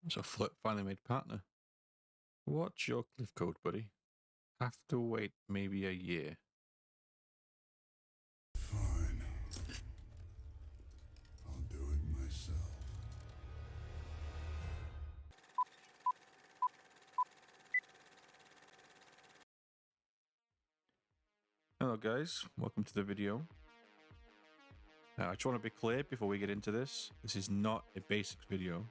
So Flip finally made partner. What's your Glyph code, buddy? Have to wait maybe a year. Fine. I'll do it myself. Hello guys, welcome to the video. Now I just want to be clear before we get into this. This is not a basics video.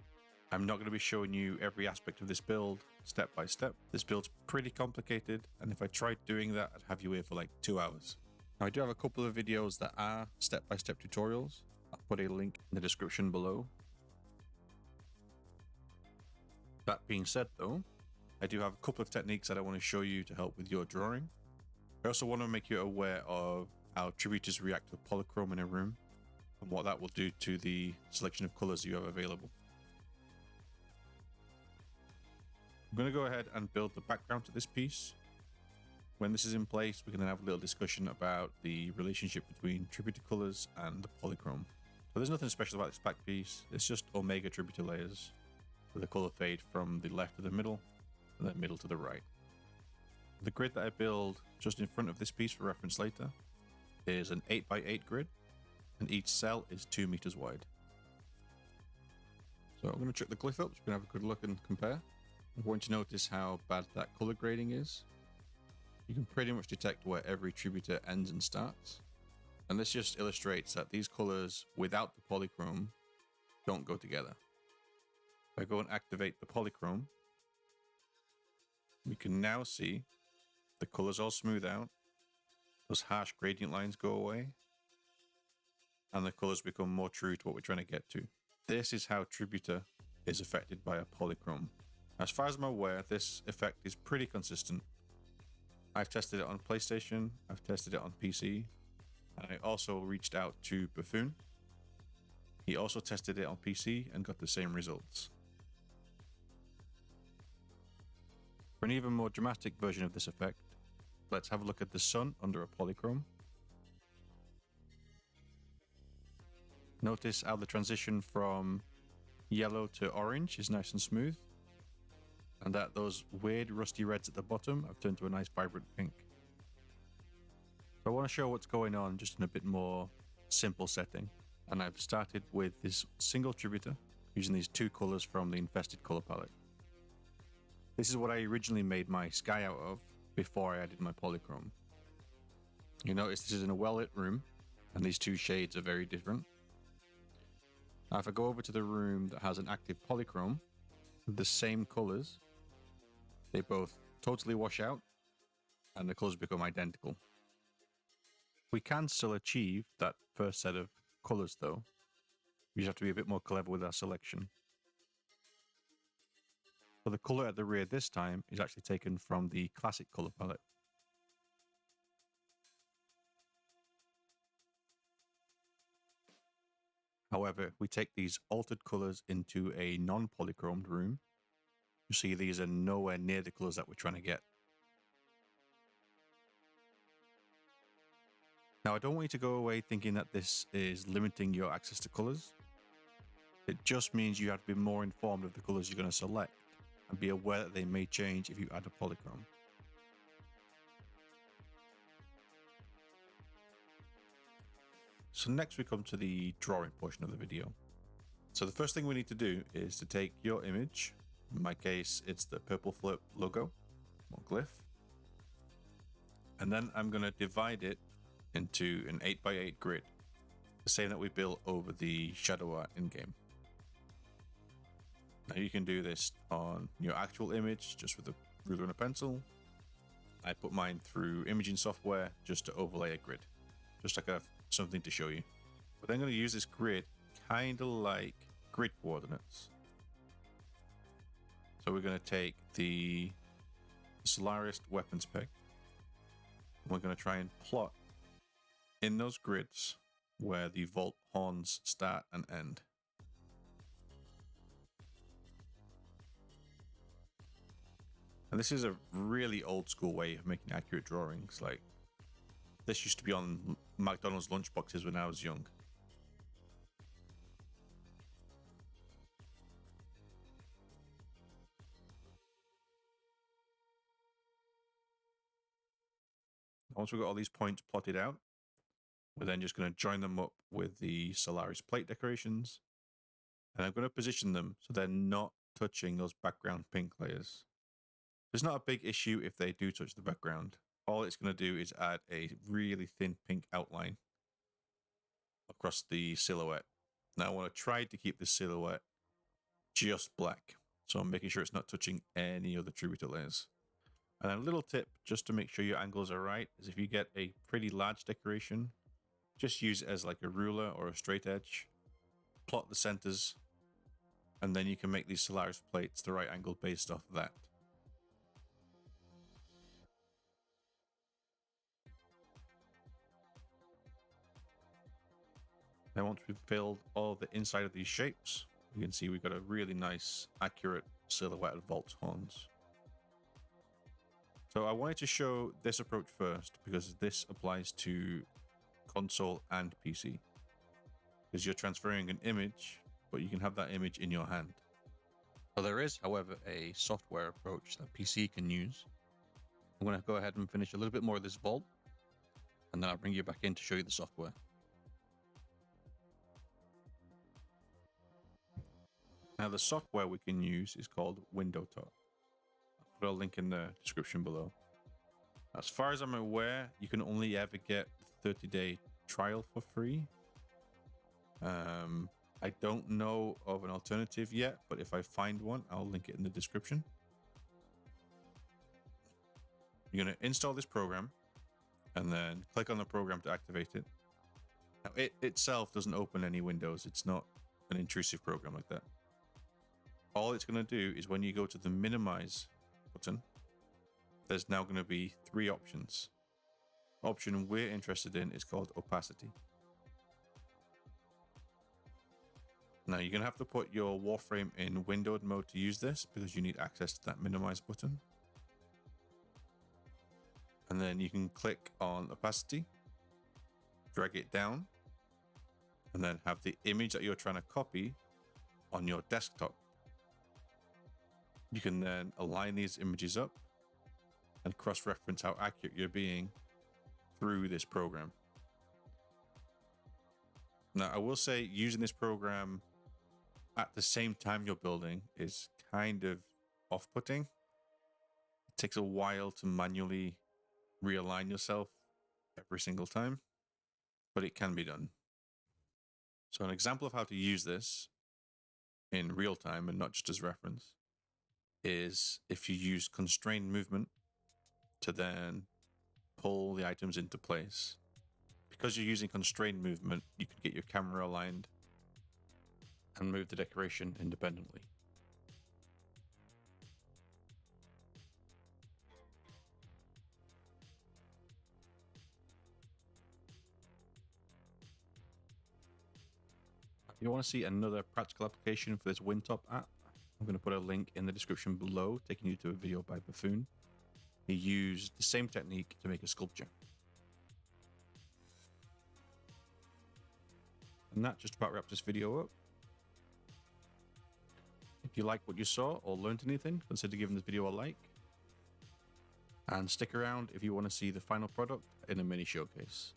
I'm not going to be showing you every aspect of this build step by step. This build's pretty complicated, and if I tried doing that, I'd have you here for like 2 hours. Now I do have a couple of videos that are step-by-step tutorials. I'll put a link in the description below. That being said though, I do have a couple of techniques that I want to show you to help with your drawing. I also want to make you aware of how tributors react to Polychrome in a room and what that will do to the selection of colors you have available. I'm going to go ahead and build the background to this piece. When this is in place, we're going to have a little discussion about the relationship between tributor colors and the Polychrome. So there's nothing special about this back piece, it's just omega tributor layers with a color fade from the left to the middle and then middle to the right. The grid that I build just in front of this piece for reference later is an 8x8 grid, and each cell is 2 meters wide. So I'm going to check the glyph up so we can have a good look and compare. I want you to notice how bad that color grading is. You can pretty much detect where every tributor ends and starts. And this just illustrates that these colors without the polychrome don't go together. If I go and activate the polychrome, we can now see the colors all smooth out, those harsh gradient lines go away, and the colors become more true to what we're trying to get to. This is how tributor is affected by a polychrome. As far as I'm aware, this effect is pretty consistent. I've tested it on PlayStation, I've tested it on PC, and I also reached out to Buff00n. He also tested it on PC and got the same results. For an even more dramatic version of this effect, let's have a look at the sun under a polychrome. Notice how the transition from yellow to orange is nice and smooth, and that those weird rusty reds at the bottom have turned to a nice vibrant pink. So I want to show what's going on just in a bit more simple setting, and I've started with this single tributor using these 2 colors from the infested color palette. This is what I originally made my sky out of before I added my polychrome. You notice this is in a well-lit room, and these 2 shades are very different. Now if I go over to the room that has an active polychrome with the same colors, they both totally wash out and the colors become identical. We can still achieve that first set of colors though. We just have to be a bit more clever with our selection. So the color at the rear this time is actually taken from the classic color palette. However, if we take these altered colors into a non-polychromed room, you see these are nowhere near the colors that we're trying to get. Now I don't want you to go away thinking that this is limiting your access to colors. It just means you have to be more informed of the colors you're going to select and be aware that they may change if you add a polychrome. So next we come to the drawing portion of the video. So the first thing we need to do is to take your image. In my case, it's the Purpleflurp logo or glyph. And then I'm going to divide it into an 8x8 grid, the same that we built over the Shadowart in-game. Now you can do this on your actual image just with a ruler and a pencil. I put mine through imaging software just to overlay a grid, just like something to show you. But then I'm going to use this grid kind of like grid coordinates. So we're going to take the Solarist weapon spec, and we're going to try and plot in those grids where the Vault horns start and end. And this is a really old school way of making accurate drawings. Like, this used to be on McDonald's lunchboxes when I was young. Once we've got all these points plotted out, we're then just going to join them up with the Solaris plate decorations. And I'm going to position them so they're not touching those background pink layers. There's not a big issue if they do touch the background. All it's going to do is add a really thin pink outline across the silhouette. Now I want to try to keep the silhouette just black. So I'm making sure it's not touching any other tributary layers. And a little tip just to make sure your angles are right is if you get a pretty large decoration, just use it as like a ruler or a straight edge. Plot the centers, and then you can make these Solaris plates the right angle based off of that. Then once we've filled all the inside of these shapes, you can see we've got a really nice, accurate silhouette of Vault's horns. So I wanted to show this approach first because this applies to console and PC. Because you're transferring an image, but you can have that image in your hand. So there is, however, a software approach that PC can use. I'm going to go ahead and finish a little bit more of this vault, and then I'll bring you back in to show you the software. Now the software we can use is called WindowTop. I'll put a link in the description below. As far as I'm aware, you can only ever get the 30-day trial for free. I don't know of an alternative yet, but if I find one, I'll link it in the description. You're going to install this program and then click on the program to activate it. Now, it itself doesn't open any windows. It's not an intrusive program like that. All it's going to do is when you go to the minimize button, there's now going to be 3 options. The option we're interested in is called opacity. Now you're going to have to put your Warframe in windowed mode to use this because you need access to that minimize button. And then you can click on opacity, drag it down, and then have the image that you're trying to copy on your desktop. You can then align these images up and cross-reference how accurate you're being through this program. Now, I will say using this program at the same time you're building is kind of off-putting. It takes a while to manually realign yourself every single time, but it can be done. So an example of how to use this in real time and not just as reference is if you use constrained movement to then pull the items into place. Because you're using constrained movement, you can get your camera aligned and move the decoration independently. If you want to see another practical application for this WindTop app, I'm going to put a link in the description below, taking you to a video by Buff00n. He used the same technique to make a sculpture. And that just about wraps this video up. If you liked what you saw or learned anything, consider giving this video a like. And stick around if you want to see the final product in a mini showcase.